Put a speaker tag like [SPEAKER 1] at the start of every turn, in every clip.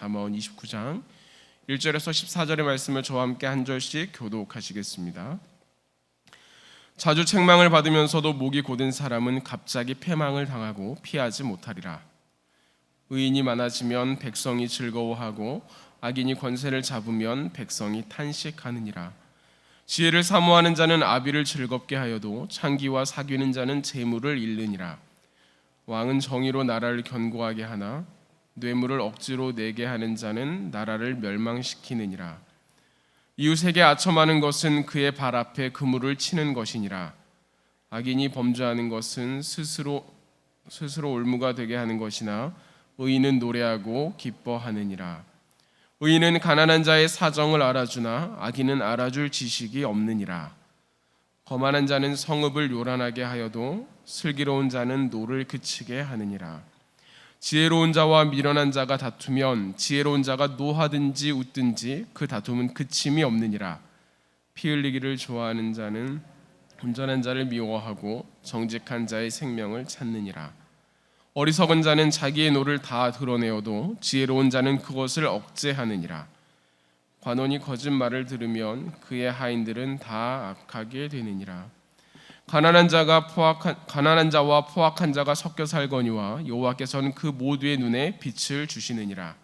[SPEAKER 1] 잠언 29장 1절에서 14절의 말씀을 저와 함께 한 절씩 교독하시겠습니다. 자주 책망을 받으면서도 목이 곧은 사람은 갑자기 패망을 당하고 피하지 못하리라. 의인이 많아지면 백성이 즐거워하고 악인이 권세를 잡으면 백성이 탄식하느니라. 지혜를 사모하는 자는 아비를 즐겁게 하여도 창기와 사귀는 자는 재물을 잃느니라. 왕은 정의로 나라를 견고하게 하나 뇌물을 억지로 내게 하는 자는 나라를 멸망시키느니라. 이웃에게 아첨하는 것은 그의 발 앞에 그물을 치는 것이니라. 악인이 범죄하는 것은 스스로 올무가 되게 하는 것이나 의인은 노래하고 기뻐하느니라. 의인은 가난한 자의 사정을 알아주나 악인은 알아줄 지식이 없느니라. 거만한 자는 성읍을 요란하게 하여도 슬기로운 자는 노를 그치게 하느니라. 지혜로운 자와 미련한 자가 다투면 지혜로운 자가 노하든지 웃든지 그 다툼은 그침이 없느니라. 피 흘리기를 좋아하는 자는 온전한 자를 미워하고 정직한 자의 생명을 찾느니라. 어리석은 자는 자기의 노를 다 드러내어도 지혜로운 자는 그것을 억제하느니라. 관원이 거짓말을 들으면 그의 하인들은 다 악하게 되느니라. 가난한 자와 포악한 자가 섞여 살거니와 여호와께서는 그 모두의 눈에 빛을 주시느니라.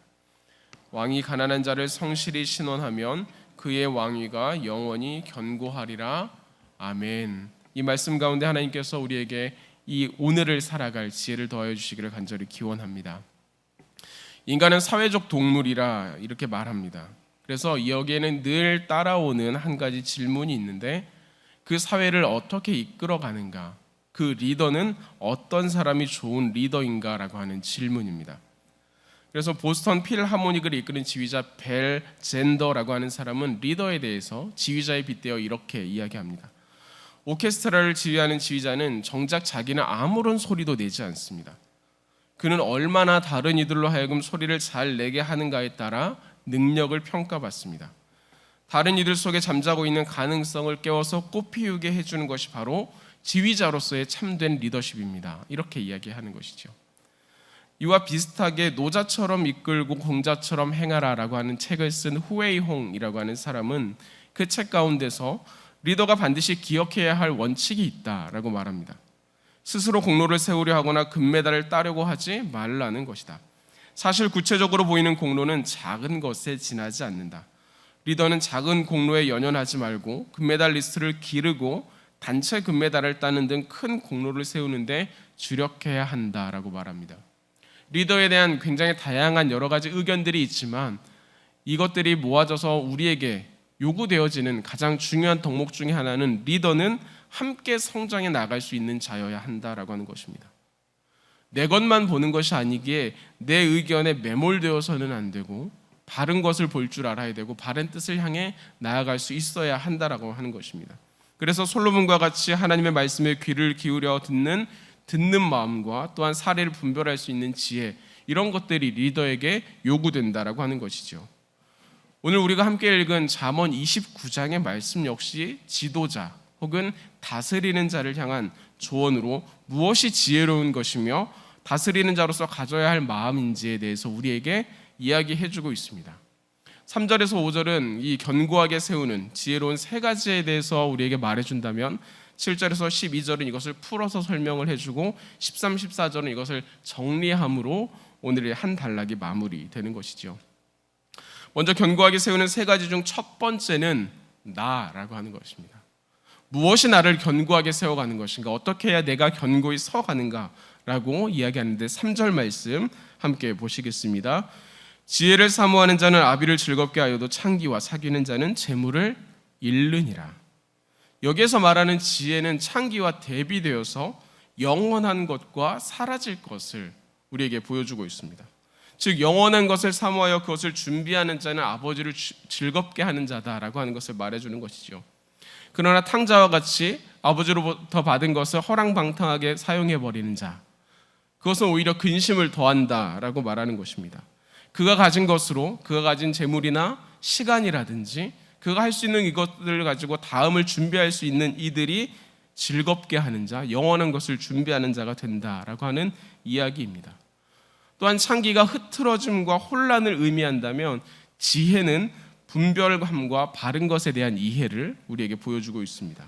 [SPEAKER 1] 왕이 가난한 자를 성실히 신원하면 그의 왕위가 영원히 견고하리라. 아멘. 이 말씀 가운데 하나님께서 우리에게 이 오늘을 살아갈 지혜를 더하여 주시기를 간절히 기원합니다. 인간은 사회적 동물이라 이렇게 말합니다. 그래서 여기에는 늘 따라오는 한 가지 질문이 있는데, 그 사회를 어떻게 이끌어가는가, 그 리더는 어떤 사람이 좋은 리더인가라고 하는 질문입니다. 그래서 보스턴 필하모닉을 이끄는 지휘자 벨 젠더라고 하는 사람은 리더에 대해서 지휘자에 빗대어 이렇게 이야기합니다. 오케스트라를 지휘하는 지휘자는 정작 자기는 아무런 소리도 내지 않습니다. 그는 얼마나 다른 이들로 하여금 소리를 잘 내게 하는가에 따라 능력을 평가받습니다. 다른 이들 속에 잠자고 있는 가능성을 깨워서 꽃피우게 해주는 것이 바로 지휘자로서의 참된 리더십입니다. 이렇게 이야기하는 것이죠. 이와 비슷하게 노자처럼 이끌고 공자처럼 행하라라고 하는 책을 쓴 후웨이홍이라고 하는 사람은 그 책 가운데서 리더가 반드시 기억해야 할 원칙이 있다라고 말합니다. 스스로 공로를 세우려 하거나 금메달을 따려고 하지 말라는 것이다. 사실 구체적으로 보이는 공로는 작은 것에 지나지 않는다. 리더는 작은 공로에 연연하지 말고 금메달리스트를 기르고 단체 금메달을 따는 등 큰 공로를 세우는데 주력해야 한다라고 말합니다. 리더에 대한 굉장히 다양한 여러 가지 의견들이 있지만 이것들이 모아져서 우리에게 요구되어지는 가장 중요한 덕목 중에 하나는 리더는 함께 성장해 나갈 수 있는 자여야 한다라고 하는 것입니다. 내 것만 보는 것이 아니기에 내 의견에 매몰되어서는 안 되고 바른 것을 볼 줄 알아야 되고 바른 뜻을 향해 나아갈 수 있어야 한다라고 하는 것입니다. 그래서 솔로몬과 같이 하나님의 말씀에 귀를 기울여 듣는 마음과 또한 사례를 분별할 수 있는 지혜, 이런 것들이 리더에게 요구된다라고 하는 것이죠. 오늘 우리가 함께 읽은 잠언 29장의 말씀 역시 지도자 혹은 다스리는 자를 향한 조언으로 무엇이 지혜로운 것이며 다스리는 자로서 가져야 할 마음인지에 대해서 우리에게 이야기해주고 있습니다. 3절에서 5절은 이 견고하게 세우는 지혜로운 세 가지에 대해서 우리에게 말해준다면 7절에서 12절은 이것을 풀어서 설명을 해주고 13, 14절은 이것을 정리함으로 오늘의 한 단락이 마무리되는 것이죠. 먼저 견고하게 세우는 세 가지 중 첫 번째는 나라고 하는 것입니다. 무엇이 나를 견고하게 세워가는 것인가, 어떻게 해야 내가 견고히 서가는가라고 이야기하는데 3절 말씀 함께 보시겠습니다. 지혜를 사모하는 자는 아비를 즐겁게 하여도 창기와 사귀는 자는 재물을 잃느니라. 여기에서 말하는 지혜는 창기와 대비되어서 영원한 것과 사라질 것을 우리에게 보여주고 있습니다. 즉 영원한 것을 사모하여 그것을 준비하는 자는 아버지를 즐겁게 하는 자다라고 하는 것을 말해주는 것이죠. 그러나 탕자와 같이 아버지로부터 받은 것을 허랑방탕하게 사용해버리는 자, 그것은 오히려 근심을 더한다라고 말하는 것입니다. 그가 가진 것으로, 그가 가진 재물이나 시간이라든지 그가 할 수 있는 이것들을 가지고 다음을 준비할 수 있는 이들이 즐겁게 하는 자, 영원한 것을 준비하는 자가 된다라고 하는 이야기입니다. 또한 창기가 흐트러짐과 혼란을 의미한다면 지혜는 분별감과 바른 것에 대한 이해를 우리에게 보여주고 있습니다.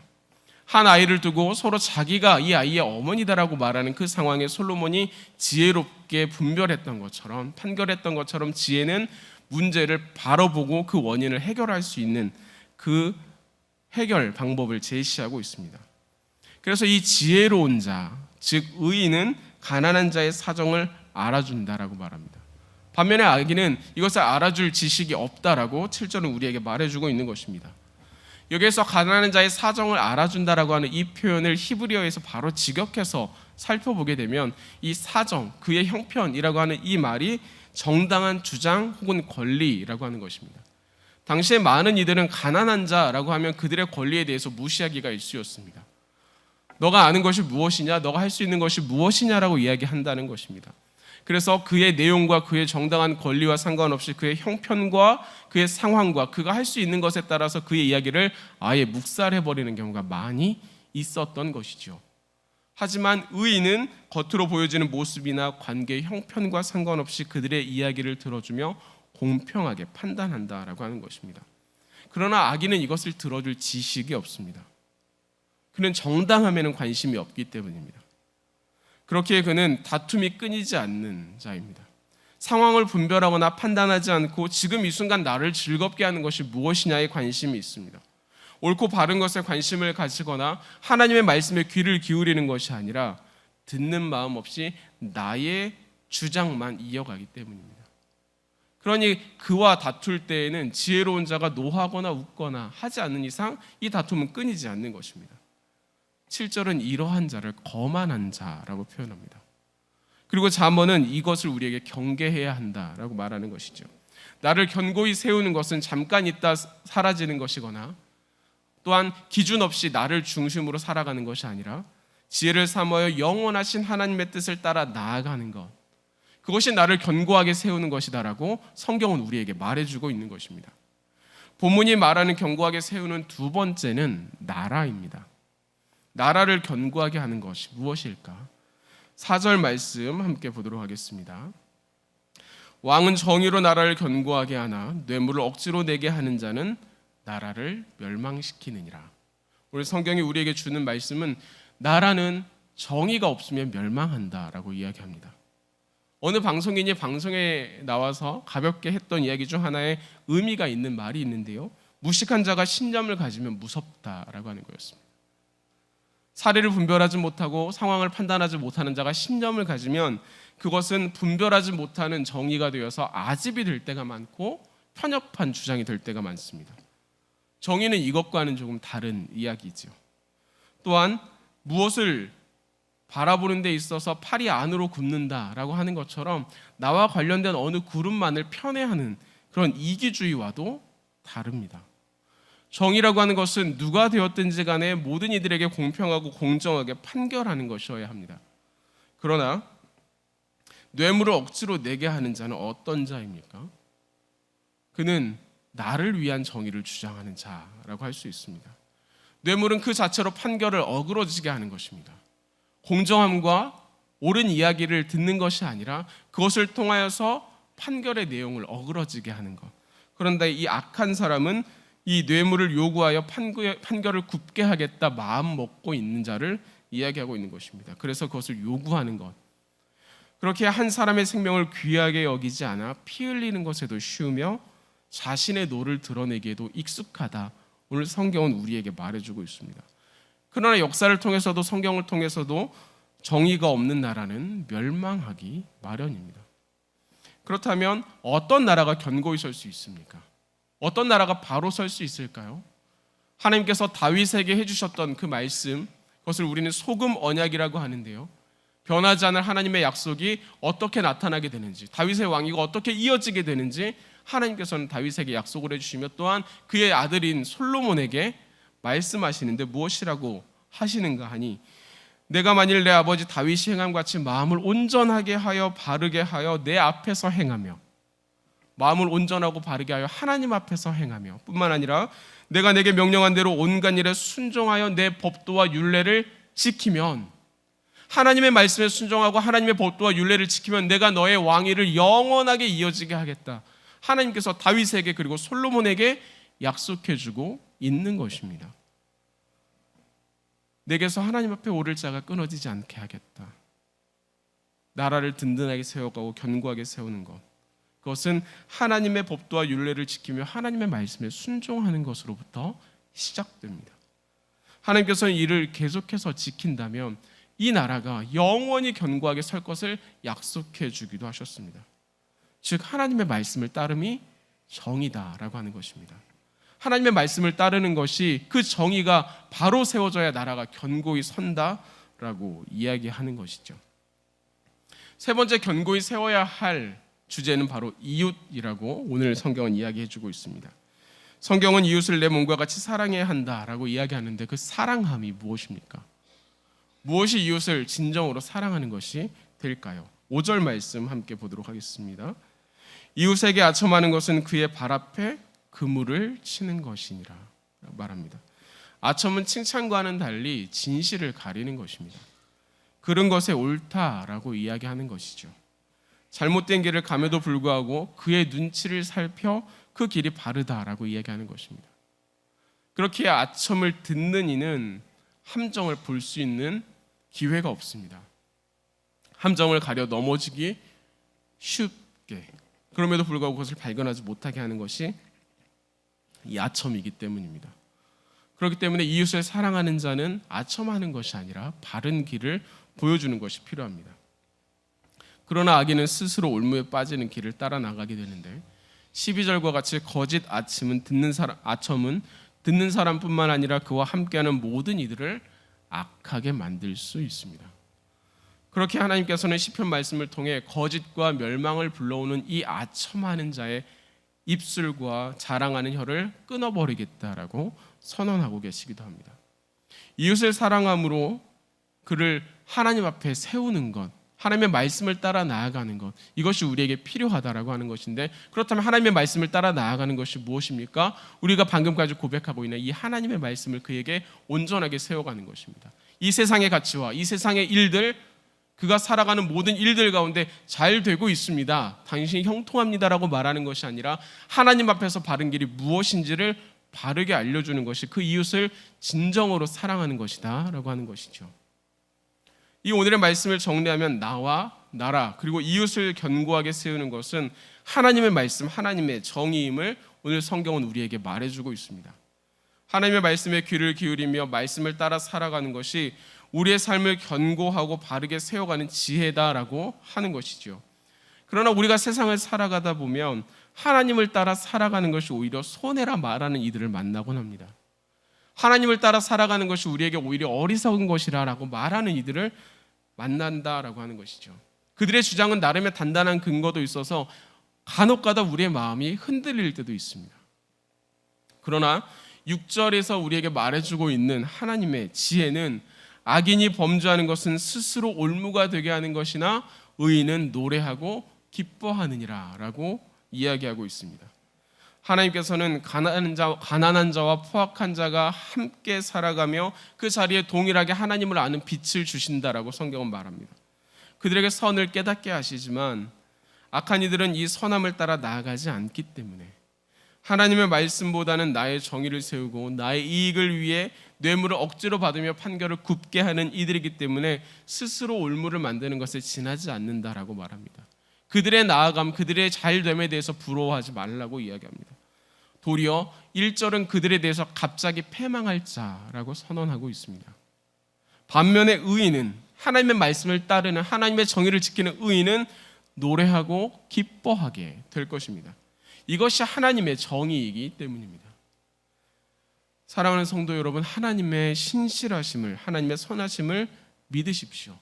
[SPEAKER 1] 한 아이를 두고 서로 자기가 이 아이의 어머니다라고 말하는 그 상황에 솔로몬이 지혜롭게 분별했던 것처럼, 판결했던 것처럼 지혜는 문제를 바로 보고 그 원인을 해결할 수 있는 그 해결 방법을 제시하고 있습니다. 그래서 이 지혜로운 자, 즉 의인은 가난한 자의 사정을 알아준다라고 말합니다. 반면에 악인은 이것을 알아줄 지식이 없다라고 7절은 우리에게 말해주고 있는 것입니다. 여기에서 가난한 자의 사정을 알아준다라고 하는 이 표현을 히브리어에서 바로 직역해서 살펴보게 되면 이 사정, 그의 형편이라고 하는 이 말이 정당한 주장 혹은 권리라고 하는 것입니다. 당시에 많은 이들은 가난한 자라고 하면 그들의 권리에 대해서 무시하기가 일쑤였습니다. 너가 아는 것이 무엇이냐, 너가 할 수 있는 것이 무엇이냐라고 이야기한다는 것입니다. 그래서 그의 내용과 그의 정당한 권리와 상관없이 그의 형편과 그의 상황과 그가 할 수 있는 것에 따라서 그의 이야기를 아예 묵살해버리는 경우가 많이 있었던 것이죠. 하지만 의인은 겉으로 보여지는 모습이나 관계의 형편과 상관없이 그들의 이야기를 들어주며 공평하게 판단한다라고 하는 것입니다. 그러나 악인은 이것을 들어줄 지식이 없습니다. 그는 정당함에는 관심이 없기 때문입니다. 그렇기에 그는 다툼이 끊이지 않는 자입니다. 상황을 분별하거나 판단하지 않고 지금 이 순간 나를 즐겁게 하는 것이 무엇이냐에 관심이 있습니다. 옳고 바른 것에 관심을 가지거나 하나님의 말씀에 귀를 기울이는 것이 아니라 듣는 마음 없이 나의 주장만 이어가기 때문입니다. 그러니 그와 다툴 때에는 지혜로운 자가 노하거나 웃거나 하지 않는 이상 이 다툼은 끊이지 않는 것입니다. 7절은 이러한 자를 거만한 자라고 표현합니다. 그리고 잠언은 이것을 우리에게 경계해야 한다라고 말하는 것이죠. 나를 견고히 세우는 것은 잠깐 있다 사라지는 것이거나 또한 기준 없이 나를 중심으로 살아가는 것이 아니라 지혜를 삼아여 영원하신 하나님의 뜻을 따라 나아가는 것, 그것이 나를 견고하게 세우는 것이다라고 성경은 우리에게 말해주고 있는 것입니다. 본문이 말하는 견고하게 세우는 두 번째는 나라입니다. 나라를 견고하게 하는 것이 무엇일까? 4절 말씀 함께 보도록 하겠습니다. 왕은 정의로 나라를 견고하게 하나 뇌물을 억지로 내게 하는 자는 나라를 멸망시키느니라. 오늘 성경이 우리에게 주는 말씀은 나라는 정의가 없으면 멸망한다라고 이야기합니다. 어느 방송인이 방송에 나와서 가볍게 했던 이야기 중 하나에 의미가 있는 말이 있는데요. 무식한 자가 신념을 가지면 무섭다라고 하는 거였습니다. 사례를 분별하지 못하고 상황을 판단하지 못하는 자가 신념을 가지면 그것은 분별하지 못하는 정의가 되어서 아집이 될 때가 많고 편협한 주장이 될 때가 많습니다. 정의는 이것과는 조금 다른 이야기죠. 또한 무엇을 바라보는 데 있어서 팔이 안으로 굽는다라고 하는 것처럼 나와 관련된 어느 그룹만을 편애하는 그런 이기주의와도 다릅니다. 정의라고 하는 것은 누가 되었든지 간에 모든 이들에게 공평하고 공정하게 판결하는 것이어야 합니다. 그러나 뇌물을 억지로 내게 하는 자는 어떤 자입니까? 그는 나를 위한 정의를 주장하는 자라고 할 수 있습니다. 뇌물은 그 자체로 판결을 어그러지게 하는 것입니다. 공정함과 옳은 이야기를 듣는 것이 아니라 그것을 통하여서 판결의 내용을 어그러지게 하는 것. 그런데 이 악한 사람은 이 뇌물을 요구하여 판결을 굽게 하겠다 마음 먹고 있는 자를 이야기하고 있는 것입니다. 그래서 그것을 요구하는 것. 그렇게 한 사람의 생명을 귀하게 여기지 않아 피 흘리는 것에도 쉬우며 자신의 노를 드러내기에도 익숙하다. 오늘 성경은 우리에게 말해주고 있습니다. 그러나 역사를 통해서도 성경을 통해서도 정의가 없는 나라는 멸망하기 마련입니다. 그렇다면 어떤 나라가 견고히 설 수 있습니까? 어떤 나라가 바로 설 수 있을까요? 하나님께서 다윗에게 해주셨던 그 말씀, 그것을 우리는 소금 언약이라고 하는데요. 변하지 않을 하나님의 약속이 어떻게 나타나게 되는지, 다윗의 왕위가 어떻게 이어지게 되는지 하나님께서는 다윗에게 약속을 해주시며 또한 그의 아들인 솔로몬에게 말씀하시는데 무엇이라고 하시는가 하니 내가 만일 내 아버지 다윗이 행함같이 마음을 온전하게 하여 바르게 하여 내 앞에서 행하며, 마음을 온전하고 바르게 하여 하나님 앞에서 행하며 뿐만 아니라 내가 내게 명령한 대로 온갖 일에 순종하여 내 법도와 율례를 지키면 하나님의 말씀에 순종하고 하나님의 법도와 율례를 지키면 내가 너의 왕위를 영원하게 이어지게 하겠다. 하나님께서 다윗에게 그리고 솔로몬에게 약속해주고 있는 것입니다. 내게서 하나님 앞에 오를 자가 끊어지지 않게 하겠다. 나라를 든든하게 세워가고 견고하게 세우는 것, 그것은 하나님의 법도와 율례를 지키며 하나님의 말씀에 순종하는 것으로부터 시작됩니다. 하나님께서는 이를 계속해서 지킨다면 이 나라가 영원히 견고하게 설 것을 약속해 주기도 하셨습니다. 즉 하나님의 말씀을 따름이 정의다라고 하는 것입니다. 하나님의 말씀을 따르는 것이 그 정의가 바로 세워져야 나라가 견고히 선다라고 이야기하는 것이죠. 세 번째 견고히 세워야 할 주제는 바로 이웃이라고 오늘 성경은 이야기해 주고 있습니다. 성경은 이웃을 내 몸과 같이 사랑해야 한다라고 이야기하는데 그 사랑함이 무엇입니까? 무엇이 이웃을 진정으로 사랑하는 것이 될까요? 5절 말씀 함께 보도록 하겠습니다. 이웃에게 아첨하는 것은 그의 발 앞에 그물을 치는 것이니라 말합니다. 아첨은 칭찬과는 달리 진실을 가리는 것입니다. 그런 것에 옳다라고 이야기하는 것이죠. 잘못된 길을 감에도 불구하고 그의 눈치를 살펴 그 길이 바르다라고 이야기하는 것입니다. 그렇게 아첨을 듣는 이는 함정을 볼 수 있는 기회가 없습니다. 함정을 가려 넘어지기 쉽게, 그럼에도 불구하고 그것을 발견하지 못하게 하는 것이 이 아첨이기 때문입니다. 그렇기 때문에 이웃을 사랑하는 자는 아첨하는 것이 아니라 바른 길을 보여주는 것이 필요합니다. 그러나 악인은 스스로 올무에 빠지는 길을 따라 나가게 되는데 12절과 같이 거짓 아첨은 듣는 사람뿐만 아니라 그와 함께하는 모든 이들을 악하게 만들 수 있습니다. 그렇게 하나님께서는 시편 말씀을 통해 거짓과 멸망을 불러오는 이 아첨하는 자의 입술과 자랑하는 혀를 끊어버리겠다라고 선언하고 계시기도 합니다. 이웃을 사랑함으로 그를 하나님 앞에 세우는 것, 하나님의 말씀을 따라 나아가는 것, 이것이 우리에게 필요하다라고 하는 것인데, 그렇다면 하나님의 말씀을 따라 나아가는 것이 무엇입니까? 우리가 방금까지 고백하고 있는 이 하나님의 말씀을 그에게 온전하게 세워가는 것입니다. 이 세상의 가치와 이 세상의 일들, 그가 살아가는 모든 일들 가운데 잘 되고 있습니다, 당신이 형통합니다라고 말하는 것이 아니라 하나님 앞에서 바른 길이 무엇인지를 바르게 알려주는 것이 그 이웃을 진정으로 사랑하는 것이다 라고 하는 것이죠. 이 오늘의 말씀을 정리하면 나와 나라 그리고 이웃을 견고하게 세우는 것은 하나님의 말씀, 하나님의 정의임을 오늘 성경은 우리에게 말해주고 있습니다. 하나님의 말씀에 귀를 기울이며 말씀을 따라 살아가는 것이 우리의 삶을 견고하고 바르게 세워가는 지혜다라고 하는 것이죠. 그러나 우리가 세상을 살아가다 보면 하나님을 따라 살아가는 것이 오히려 손해라 말하는 이들을 만나곤 합니다. 하나님을 따라 살아가는 것이 우리에게 오히려 어리석은 것이라고 말하는 이들을 만난다라고 하는 것이죠. 그들의 주장은 나름의 단단한 근거도 있어서 간혹가다 우리의 마음이 흔들릴 때도 있습니다. 그러나 6절에서 우리에게 말해주고 있는 하나님의 지혜는 악인이 범죄하는 것은 스스로 올무가 되게 하는 것이나 의인은 노래하고 기뻐하느니라 라고 이야기하고 있습니다. 하나님께서는 가난한 자와 포악한 자가 함께 살아가며 그 자리에 동일하게 하나님을 아는 빛을 주신다라고 성경은 말합니다. 그들에게 선을 깨닫게 하시지만 악한 이들은 이 선함을 따라 나아가지 않기 때문에 하나님의 말씀보다는 나의 정의를 세우고 나의 이익을 위해 뇌물을 억지로 받으며 판결을 굽게 하는 이들이기 때문에 스스로 올무를 만드는 것에 지나지 않는다라고 말합니다. 그들의 나아감, 그들의 잘됨에 대해서 부러워하지 말라고 이야기합니다. 도리어 1절은 그들에 대해서 갑자기 패망할 자라고 선언하고 있습니다. 반면에 의인은, 하나님의 말씀을 따르는, 하나님의 정의를 지키는 의인은 노래하고 기뻐하게 될 것입니다. 이것이 하나님의 정의이기 때문입니다. 사랑하는 성도 여러분, 하나님의 신실하심을, 하나님의 선하심을 믿으십시오.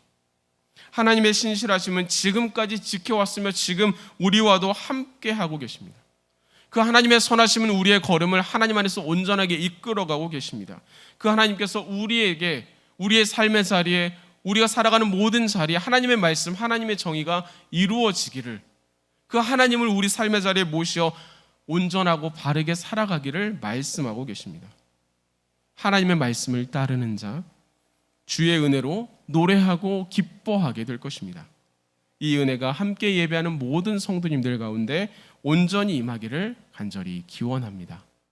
[SPEAKER 1] 하나님의 신실하심은 지금까지 지켜왔으며 지금 우리와도 함께하고 계십니다. 그 하나님의 선하심은 우리의 걸음을 하나님 안에서 온전하게 이끌어가고 계십니다. 그 하나님께서 우리에게, 우리의 삶의 자리에, 우리가 살아가는 모든 자리에 하나님의 말씀, 하나님의 정의가 이루어지기를, 그 하나님을 우리 삶의 자리에 모셔 온전하고 바르게 살아가기를 말씀하고 계십니다. 하나님의 말씀을 따르는 자, 주의 은혜로 노래하고 기뻐하게 될 것입니다. 이 은혜가 함께 예배하는 모든 성도님들 가운데 온전히 임하기를 간절히 기원합니다.